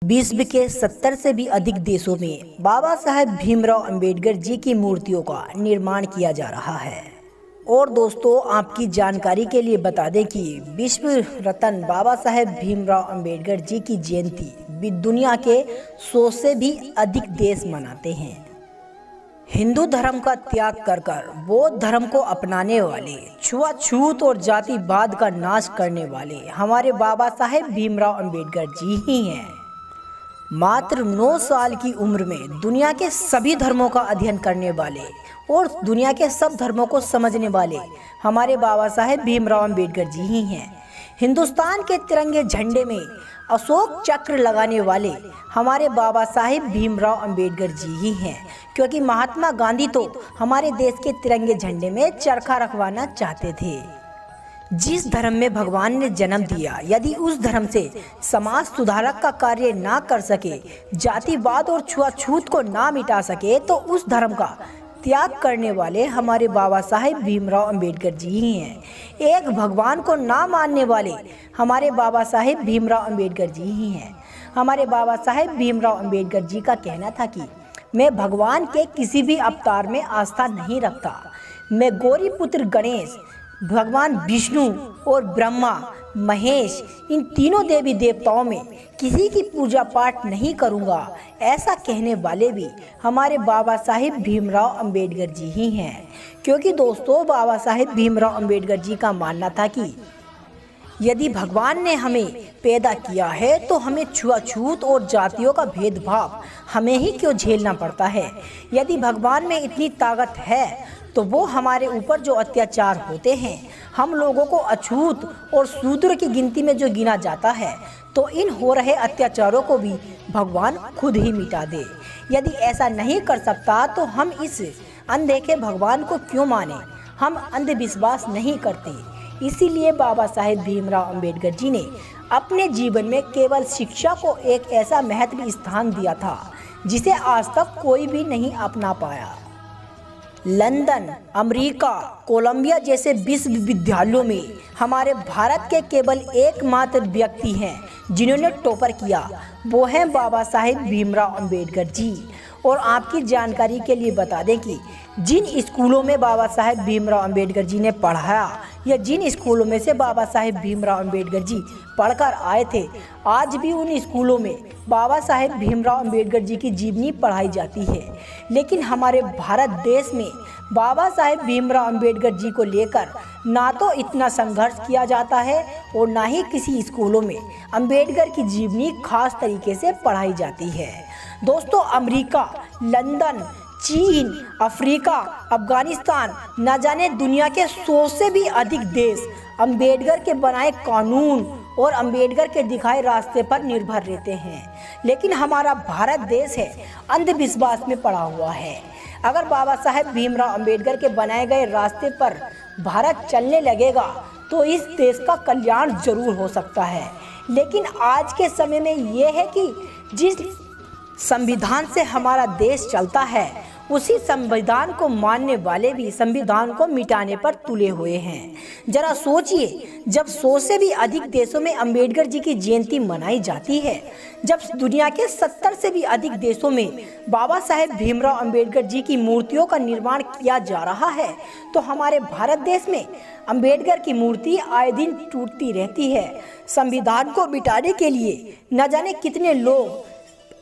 विश्व के 70 से भी अधिक देशों में बाबा साहेब भीमराव अंबेडकर जी की मूर्तियों का निर्माण किया जा रहा है। और दोस्तों, आपकी जानकारी के लिए बता दें कि विश्व रत्न बाबा साहेब भीमराव अंबेडकर जी की जयंती दुनिया के 100 से भी अधिक देश मनाते हैं। हिंदू धर्म का त्याग कर बौद्ध धर्म को अपनाने वाले, छुआछूत और जातिवाद का नाश करने वाले हमारे बाबा साहेब भीमराव अंबेडकर जी ही हैं। मात्र 9 साल की उम्र में दुनिया के सभी धर्मों का अध्ययन करने वाले और दुनिया के सब धर्मों को समझने वाले हमारे बाबा साहेब भीमराव अंबेडकर जी ही हैं। हिंदुस्तान के तिरंगे झंडे में अशोक चक्र लगाने वाले हमारे बाबा साहेब भीमराव अंबेडकर जी ही हैं, क्योंकि महात्मा गांधी तो हमारे देश के तिरंगे झंडे में चरखा रखवाना चाहते थे। जिस धर्म में भगवान ने जन्म दिया, यदि उस धर्म से समाज सुधारक का कार्य ना कर सके, जातिवाद और छुआछूत को ना मिटा सके, तो उस धर्म का त्याग करने वाले हमारे बाबा साहेब भीमराव अंबेडकर जी ही हैं। एक भगवान को ना मानने वाले हमारे बाबा साहेब भीमराव अंबेडकर जी ही हैं। हमारे बाबा साहेब भीमराव अंबेडकर जी का कहना था कि मैं भगवान के किसी भी अवतार में आस्था नहीं रखता। मैं गौरी पुत्र गणेश, भगवान विष्णु और ब्रह्मा महेश, इन तीनों देवी देवताओं में किसी की पूजा पाठ नहीं करूंगा। ऐसा कहने वाले भी हमारे बाबा साहेब भीमराव अंबेडकर जी ही हैं। क्योंकि दोस्तों, बाबा साहेब भीमराव अंबेडकर जी का मानना था कि यदि भगवान ने हमें पैदा किया है तो हमें छुआछूत और जातियों का भेदभाव हमें ही क्यों झेलना पड़ता है। यदि भगवान में इतनी ताकत है तो वो हमारे ऊपर जो अत्याचार होते हैं, हम लोगों को अछूत और शूद्र की गिनती में जो गिना जाता है, तो इन हो रहे अत्याचारों को भी भगवान खुद ही मिटा दे। यदि ऐसा नहीं कर सकता तो हम इस अनदेखे भगवान को क्यों माने। हम अंधविश्वास नहीं करते। इसीलिए बाबा साहेब भीमराव अंबेडकर जी ने अपने जीवन में केवल शिक्षा को एक ऐसा महत्व स्थान दिया था जिसे आज तक कोई भी नहीं अपना पाया। लंदन, अमेरिका, कोलंबिया जैसे विश्वविद्यालयों में हमारे भारत के केवल एकमात्र व्यक्ति हैं जिन्होंने टॉपर किया, वो हैं बाबा साहेब भीमराव अंबेडकर जी। और आपकी जानकारी के लिए बता दें कि जिन स्कूलों में बाबा साहेब भीमराव अंबेडकर जी ने पढ़ाया, या जिन स्कूलों में से बाबा साहेब भीमराव अंबेडकर जी पढ़कर आए थे, आज भी उन स्कूलों में बाबा साहेब भीमराव अंबेडकर जी की जीवनी पढ़ाई जाती है। लेकिन हमारे भारत देश में बाबा साहेब भीमराव अंबेडकर जी को लेकर ना तो इतना संघर्ष किया जाता है और ना ही किसी स्कूलों में अंबेडकर की जीवनी खास तरीके से पढ़ाई जाती है। दोस्तों, अमेरिका, लंदन, चीन, अफ्रीका, अफगानिस्तान, न जाने दुनिया के 100 से भी अधिक देश अंबेडकर के बनाए कानून और अंबेडकर के दिखाए रास्ते पर निर्भर रहते हैं। लेकिन हमारा भारत देश है अंधविश्वास में पड़ा हुआ है। अगर बाबा साहेब भीमराव अंबेडकर के बनाए गए रास्ते पर भारत चलने लगेगा तो इस देश का कल्याण जरूर हो सकता है। लेकिन आज के समय में ये है कि जिस संविधान से हमारा देश चलता है, उसी संविधान को मानने वाले भी संविधान को मिटाने पर तुले हुए हैं। जरा सोचिए, जब 100 से भी अधिक देशों में अंबेडकर जी की जयंती मनाई जाती है, जब दुनिया के 70 से भी अधिक देशों में बाबा साहेब भीमराव अंबेडकर जी की मूर्तियों का निर्माण किया जा रहा है, तो हमारे भारत देश में अंबेडकर की मूर्ति आए दिन टूटती रहती है। संविधान को मिटाने के लिए न जाने कितने लोग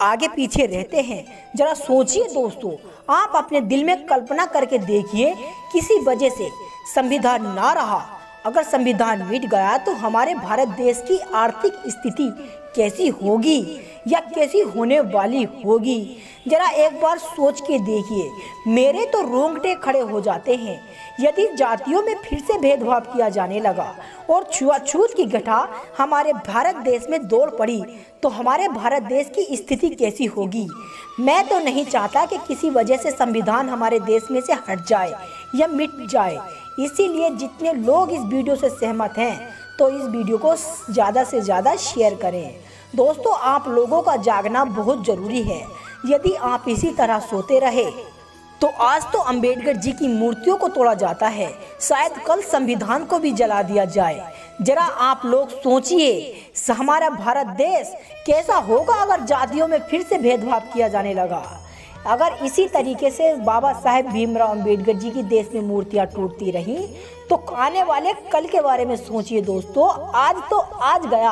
आगे पीछे रहते हैं। जरा सोचिए दोस्तों, आप अपने दिल में कल्पना करके देखिए, किसी वजह से संविधान ना रहा, अगर संविधान मिट गया तो हमारे भारत देश की आर्थिक स्थिति कैसी होगी या कैसी होने वाली होगी। जरा एक बार सोच के देखिए, मेरे तो रोंगटे खड़े हो जाते हैं। यदि जातियों में फिर से भेदभाव किया जाने लगा और छुआछूत की घटा हमारे भारत देश में दौड़ पड़ी तो हमारे भारत देश की स्थिति कैसी होगी। मैं तो नहीं चाहता कि किसी वजह से संविधान हमारे देश में से हट जाए या मिट जाए। इसीलिए जितने लोग इस वीडियो से सहमत हैं तो इस वीडियो को ज़्यादा से ज़्यादा शेयर करें। दोस्तों, आप लोगों का जागना बहुत ज़रूरी है। यदि आप इसी तरह सोते रहे तो आज तो अंबेडकर जी की मूर्तियों को तोड़ा जाता है, शायद कल संविधान को भी जला दिया जाए। जरा आप लोग सोचिए, हमारा भारत देश कैसा होगा अगर जातियों में फिर से भेदभाव किया जाने लगा। अगर इसी तरीके से बाबा साहेब भीमराव अंबेडकर जी की देश में मूर्तियां टूटती रहीं तो आने वाले कल के बारे में सोचिए दोस्तों। आज तो आज गया,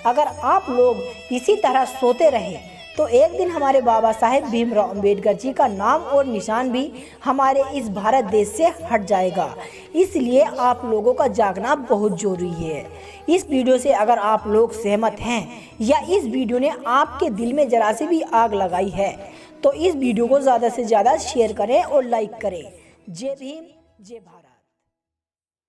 अगर आप लोग इसी तरह सोते रहे तो एक दिन हमारे बाबा साहेब भीमराव अंबेडकर जी का नाम और निशान भी हमारे इस भारत देश से हट जाएगा। इसलिए आप लोगों का जागना बहुत ज़रूरी है। इस वीडियो से अगर आप लोग सहमत हैं या इस वीडियो ने आपके दिल में जरा से भी आग लगाई है तो इस वीडियो को ज़्यादा से ज़्यादा शेयर करें और लाइक करें। जय भीम, जय भारत।